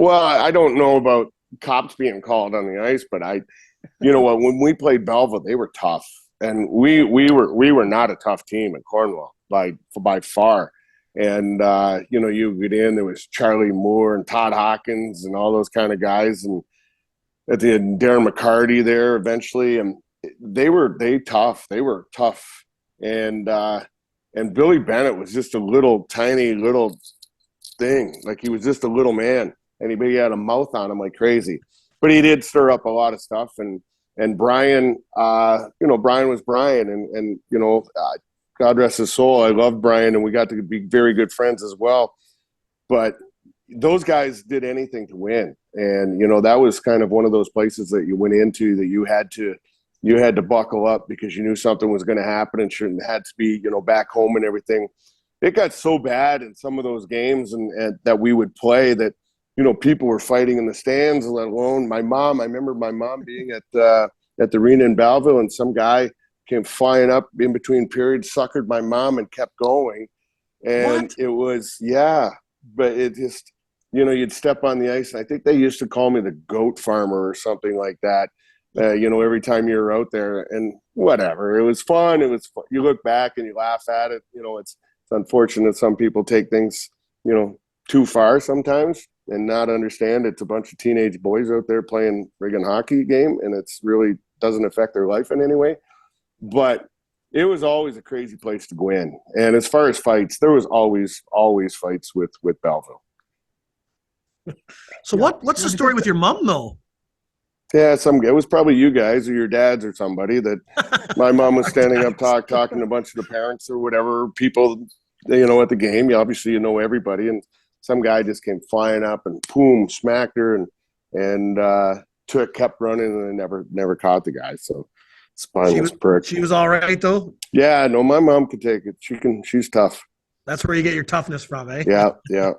Well, I don't know about cops being called on the ice, but you know what? When we played Belleville, they were tough, and we were not a tough team in Cornwall by far. And you know, you get in, there was Charlie Moore and Todd Hawkins and all those kind of guys, and at the end, Darren McCarty there eventually, and they tough. They were tough, and Billy Bennett was just a little tiny little thing, like he was just a little man, and he had a mouth on him like crazy. But he did stir up a lot of stuff, and Brian, you know, Brian was Brian, and you know, God rest his soul. I loved Brian, and we got to be very good friends as well. But those guys did anything to win, and you know, that was kind of one of those places that you went into that you had to buckle up because you knew something was going to happen and shouldn't had to be, you know, back home and everything. It got so bad in some of those games and that we would play that, you know, people were fighting in the stands, let alone my mom. I remember my mom being at the arena in Belleville, and some guy came flying up in between periods, suckered my mom, and kept going. And What? it was, yeah, but it just, you know, you'd step on the ice, and I think they used to call me the goat farmer or something like that. You know, every time you were out there, and whatever, it was fun. It was fun. You look back and you laugh at it. You know, it's unfortunate some people take things, you know, too far sometimes and not understand it's a bunch of teenage boys out there playing friggin' hockey game, and it's really doesn't affect their life in any way. But it was always a crazy place to go in. And as far as fights, there was always fights with Belleville. So what's the story with your mom though? Yeah, it was probably you guys or your dads or somebody that my mom was standing up talking to a bunch of the parents or whatever people, you know, at the game. You know everybody, and some guy just came flying up and boom, smacked her, and kept running, and never caught the guy. So spineless prick. She was all right though. Yeah, no, my mom could take it. She's tough. That's where you get your toughness from, eh? Yeah, yeah.